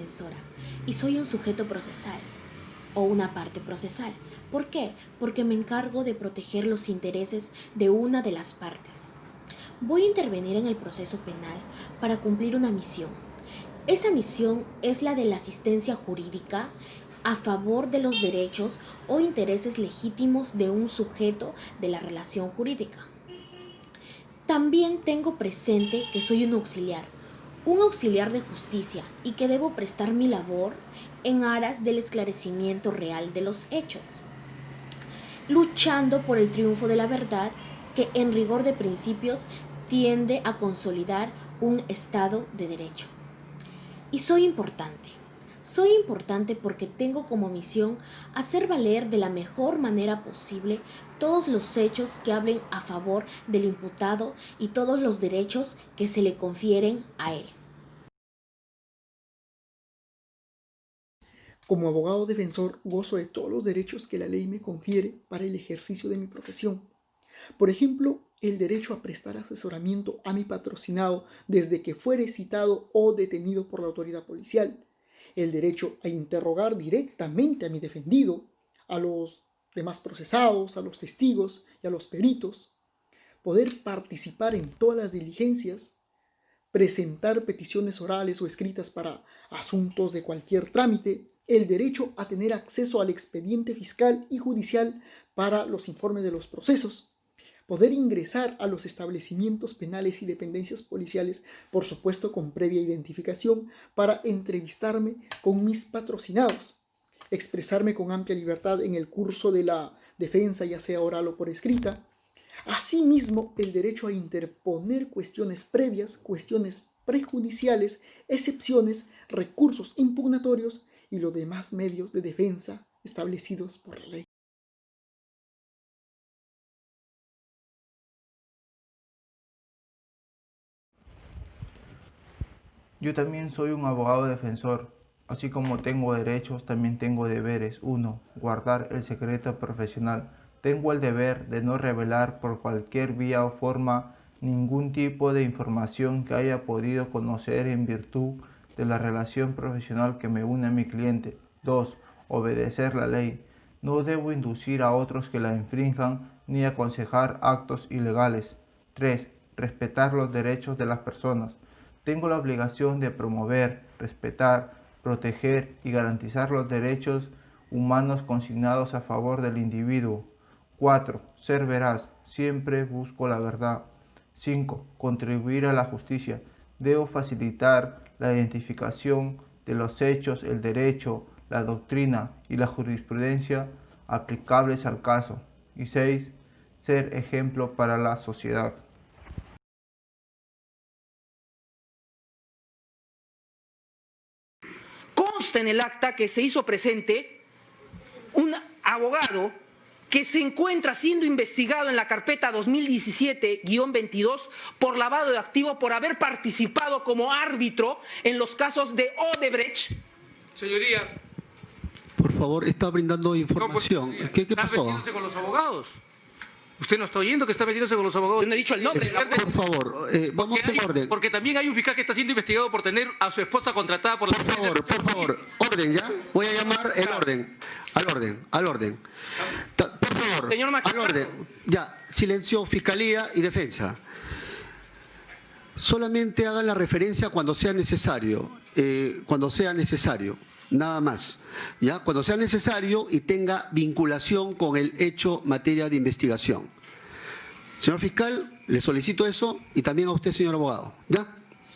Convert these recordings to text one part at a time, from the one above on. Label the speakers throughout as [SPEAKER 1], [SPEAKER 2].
[SPEAKER 1] defensora y soy un sujeto procesal o una parte procesal. ¿Por qué? Porque me encargo de proteger los intereses de una de las partes. Voy a intervenir en el proceso penal para cumplir una misión. Esa misión es la de la asistencia jurídica a favor de los derechos o intereses legítimos de un sujeto de la relación jurídica. También tengo presente que soy un auxiliar de justicia y que debo prestar mi labor en aras del esclarecimiento real de los hechos, luchando por el triunfo de la verdad que en rigor de principios tiende a consolidar un Estado de Derecho. Y soy importante porque tengo como misión hacer valer de la mejor manera posible todos los hechos que hablen a favor del imputado y todos los derechos que se le confieren a él.
[SPEAKER 2] Como abogado defensor gozo de todos los derechos que la ley me confiere para el ejercicio de mi profesión. Por ejemplo, el derecho a prestar asesoramiento a mi patrocinado desde que fuere citado o detenido por la autoridad policial, el derecho a interrogar directamente a mi defendido, a los demás procesados, a los testigos y a los peritos, poder participar en todas las diligencias, presentar peticiones orales o escritas para asuntos de cualquier trámite, el derecho a tener acceso al expediente fiscal y judicial para los informes de los procesos, poder ingresar a los establecimientos penales y dependencias policiales, por supuesto con previa identificación, para entrevistarme con mis patrocinados, expresarme con amplia libertad en el curso de la defensa, ya sea oral o por escrita. Asimismo, el derecho a interponer cuestiones previas, cuestiones prejudiciales, excepciones, recursos impugnatorios y los demás medios de defensa establecidos por la ley.
[SPEAKER 3] Yo también soy un abogado defensor. Así como tengo derechos, también tengo deberes. 1. Guardar el secreto profesional. Tengo el deber de no revelar por cualquier vía o forma ningún tipo de información que haya podido conocer en virtud de la relación profesional que me une a mi cliente. 2. Obedecer la ley. No debo inducir a otros que la infrinjan ni aconsejar actos ilegales. 3. Respetar los derechos de las personas. Tengo la obligación de promover, respetar, proteger y garantizar los derechos humanos consignados a favor del individuo. 4. Ser veraz. Siempre busco la verdad. 5. Contribuir a la justicia. Debo facilitar la identificación de los hechos, el derecho, la doctrina y la jurisprudencia aplicables al caso. Y 6. Ser ejemplo para la sociedad.
[SPEAKER 4] Consta en el acta que se hizo presente un abogado que se encuentra siendo investigado en la carpeta 2017-22 por lavado de activos por haber participado como árbitro en los casos de Odebrecht.
[SPEAKER 5] Señoría.
[SPEAKER 6] Por favor, está brindando información.
[SPEAKER 5] No,
[SPEAKER 6] ¿Qué
[SPEAKER 5] está
[SPEAKER 6] pasó?
[SPEAKER 5] metiéndose con los abogados. ¿Usted no está oyendo que está metiéndose con los abogados?
[SPEAKER 4] Yo no he dicho el nombre.
[SPEAKER 6] Por favor, vamos en orden.
[SPEAKER 5] Porque también hay un fiscal que está siendo investigado por tener a su esposa contratada por la...
[SPEAKER 6] Por favor, orden ya. Voy a llamar el orden. Al orden. Por favor,
[SPEAKER 4] Señor magistrado.
[SPEAKER 6] al orden. Ya, silencio, fiscalía y defensa. Solamente hagan la referencia cuando sea necesario. Nada más, ¿ya? Cuando sea necesario y tenga vinculación con el hecho materia de investigación. Señor fiscal, le solicito eso y también a usted, señor abogado, ¿ya?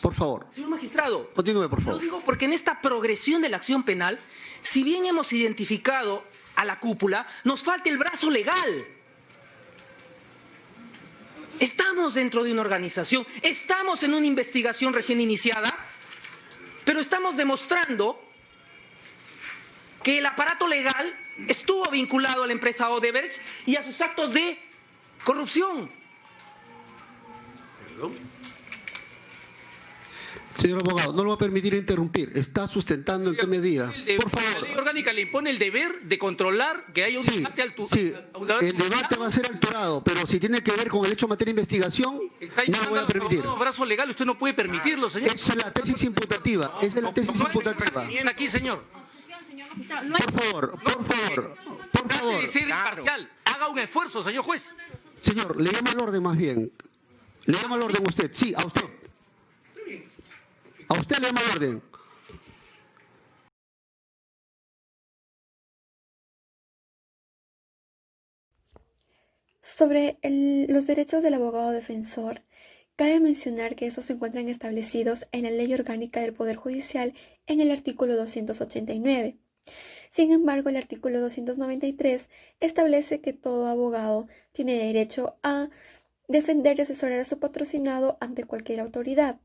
[SPEAKER 6] Por favor.
[SPEAKER 4] Señor magistrado,
[SPEAKER 6] continúe, por favor.
[SPEAKER 4] Lo digo porque en esta progresión de la acción penal, si bien hemos identificado a la cúpula, nos falta el brazo legal. Estamos dentro de una organización, estamos en una investigación recién iniciada, pero estamos demostrando que el aparato legal estuvo vinculado a la empresa Odebrecht y a sus actos de corrupción.
[SPEAKER 6] Señor abogado, no lo va a permitir interrumpir. Está sustentando en qué medida. Por
[SPEAKER 4] La
[SPEAKER 6] favor.
[SPEAKER 4] ley orgánica le impone el deber de controlar que haya un debate
[SPEAKER 6] Sí, el debate va a ser alturado, pero si tiene que ver con el hecho en materia de investigación,
[SPEAKER 4] Está
[SPEAKER 6] no lo voy a permitir.
[SPEAKER 4] los brazos legales, usted no puede permitirlo, señor.
[SPEAKER 6] Esa es la tesis imputativa. Esa es la tesis imputativa.
[SPEAKER 4] Aquí, señor.
[SPEAKER 6] Por favor, por favor, por
[SPEAKER 4] Trate
[SPEAKER 6] favor.
[SPEAKER 4] de ser imparcial. Haga un esfuerzo, señor juez.
[SPEAKER 6] Señor, le llamo al orden más bien. Le llamo al orden a usted. Sí, a usted. A usted le llamo al orden.
[SPEAKER 7] Sobre los derechos del abogado defensor, cabe mencionar que estos se encuentran establecidos en la Ley Orgánica del Poder Judicial en el artículo 289. Sin embargo, el artículo 293 establece que todo abogado tiene derecho a defender y asesorar a su patrocinado ante cualquier autoridad,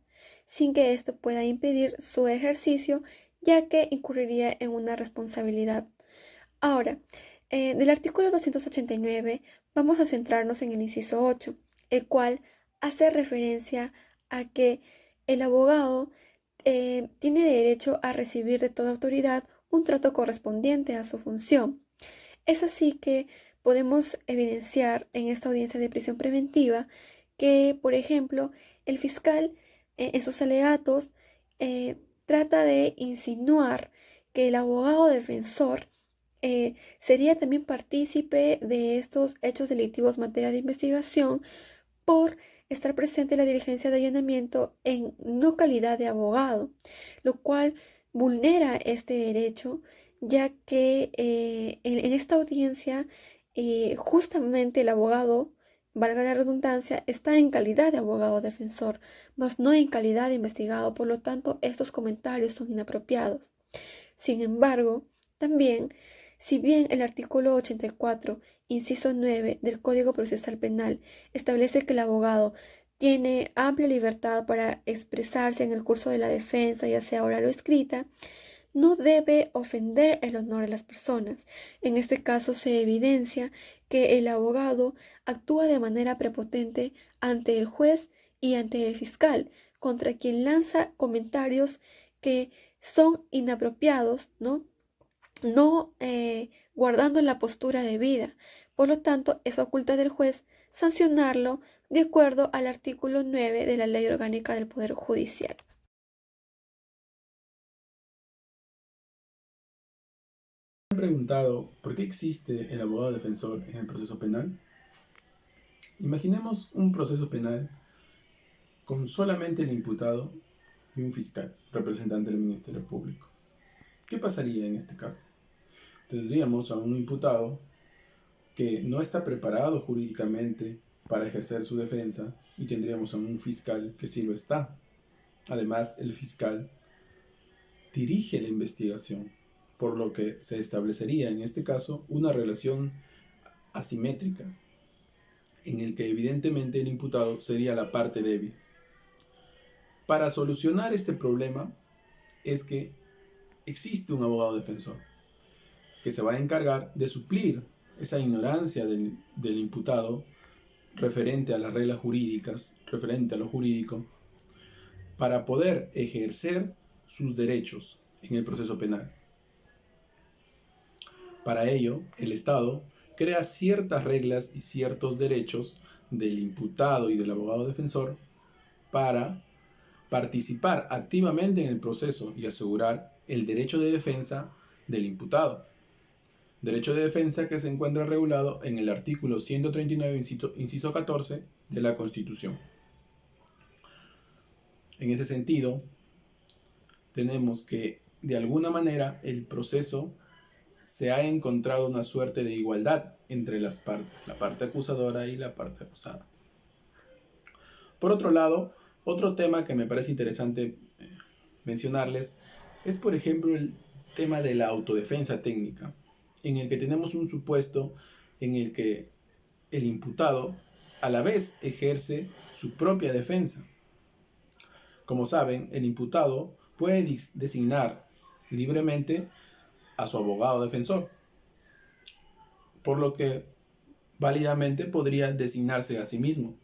[SPEAKER 7] sin que esto pueda impedir su ejercicio, ya que incurriría en una responsabilidad. Ahora, del artículo 289 vamos a centrarnos en el inciso 8, el cual hace referencia a que el abogado tiene derecho a recibir de toda autoridad un trato correspondiente a su función. Es así que podemos evidenciar en esta audiencia de prisión preventiva que, por ejemplo, el fiscal en sus alegatos trata de insinuar que el abogado defensor sería también partícipe de estos hechos delictivos en materia de investigación por estar presente en la diligencia de allanamiento en no calidad de abogado, lo cual vulnera este derecho, ya que en esta audiencia justamente el abogado, valga la redundancia, está en calidad de abogado defensor, mas no en calidad de investigado. Por lo tanto, estos comentarios son inapropiados. Sin embargo, también, si bien el artículo 84, inciso 9 del Código Procesal Penal establece que el abogado tiene amplia libertad para expresarse en el curso de la defensa, ya sea oral o escrita, no debe ofender el honor de las personas. En este caso se evidencia que el abogado actúa de manera prepotente ante el juez y ante el fiscal, contra quien lanza comentarios que son inapropiados, ¿no? Guardando la postura debida. Por lo tanto, es facultad del juez sancionarlo de acuerdo al artículo 9 de la Ley Orgánica del Poder Judicial.
[SPEAKER 8] ¿Me han preguntado por qué existe el abogado defensor en el proceso penal? Imaginemos un proceso penal con solamente el imputado y un fiscal, representante del Ministerio Público. ¿Qué pasaría en este caso? Tendríamos a un imputado que no está preparado jurídicamente para ejercer su defensa y tendríamos a un fiscal que sí lo está. Además, el fiscal dirige la investigación, por lo que se establecería en este caso una relación asimétrica, en el que evidentemente el imputado sería la parte débil. Para solucionar este problema es que existe un abogado defensor que se va a encargar de suplir esa ignorancia del imputado referente a las reglas jurídicas, referente a lo jurídico, para poder ejercer sus derechos en el proceso penal. Para ello, el Estado crea ciertas reglas y ciertos derechos del imputado y del abogado defensor para participar activamente en el proceso y asegurar el derecho de defensa del imputado. Derecho de defensa que se encuentra regulado en el artículo 139, inciso 14 de la Constitución. En ese sentido, tenemos que, de alguna manera, el proceso se ha encontrado una suerte de igualdad entre las partes, la parte acusadora y la parte acusada. Por otro lado, otro tema que me parece interesante mencionarles es, por ejemplo, el tema de la autodefensa técnica, en el que tenemos un supuesto en el que el imputado a la vez ejerce su propia defensa. Como saben, el imputado puede designar libremente a su abogado defensor, por lo que válidamente podría designarse a sí mismo.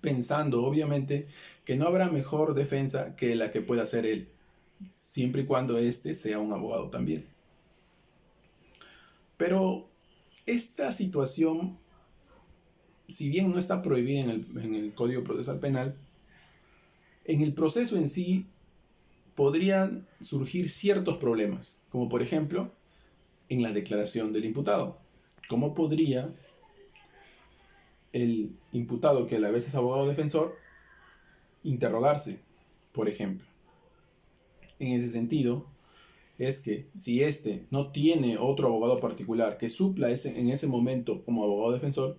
[SPEAKER 8] pensando obviamente que no habrá mejor defensa que la que pueda hacer él, siempre y cuando éste sea un abogado también. Pero esta situación, si bien no está prohibida en el Código Procesal Penal, en el proceso en sí podrían surgir ciertos problemas, como por ejemplo en la declaración del imputado. ¿Cómo podría el imputado, que a la vez es abogado defensor, interrogarse, por ejemplo? En ese sentido, es que si éste no tiene otro abogado particular que supla en ese momento como abogado defensor,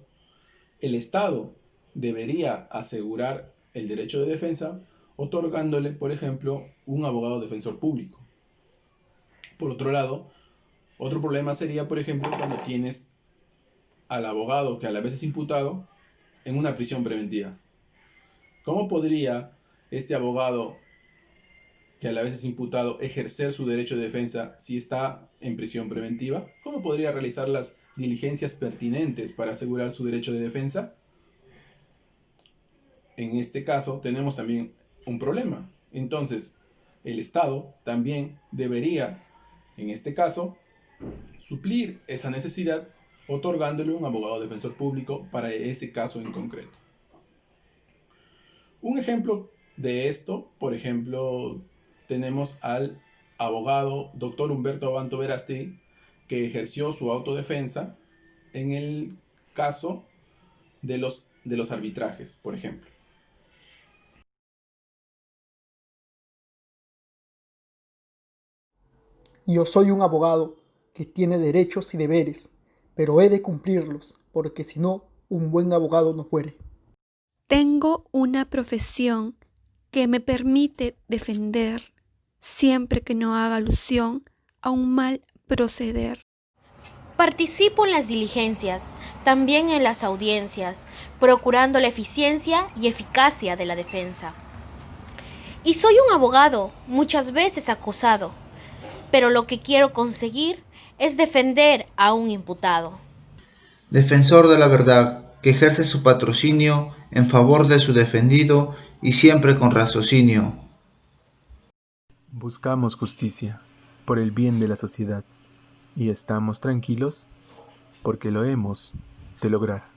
[SPEAKER 8] el Estado debería asegurar el derecho de defensa otorgándole, por ejemplo, un abogado defensor público. Por otro lado, otro problema sería, por ejemplo, cuando tienes al abogado que a la vez es imputado en una prisión preventiva. ¿Cómo podría este abogado que a la vez es imputado ejercer su derecho de defensa si está en prisión preventiva? ¿Cómo podría realizar las diligencias pertinentes para asegurar su derecho de defensa? En este caso tenemos también un problema. Entonces, el Estado también debería, en este caso, suplir esa necesidad otorgándole un abogado defensor público para ese caso en concreto. Un ejemplo de esto, por ejemplo, tenemos al abogado Dr. Humberto Abanto Verástegui, que ejerció su autodefensa en el caso de los arbitrajes, por ejemplo.
[SPEAKER 2] Yo soy un abogado que tiene derechos y deberes, pero he de cumplirlos, porque si no, un buen abogado no muere.
[SPEAKER 7] Tengo una profesión que me permite defender siempre que no haga alusión a un mal proceder.
[SPEAKER 1] Participo en las diligencias, también en las audiencias, procurando la eficiencia y eficacia de la defensa. Y soy un abogado, muchas veces acusado, pero lo que quiero conseguir es defender a un imputado.
[SPEAKER 3] Defensor de la verdad, que ejerce su patrocinio en favor de su defendido y siempre con raciocinio.
[SPEAKER 9] Buscamos justicia por el bien de la sociedad y estamos tranquilos porque lo hemos de lograr.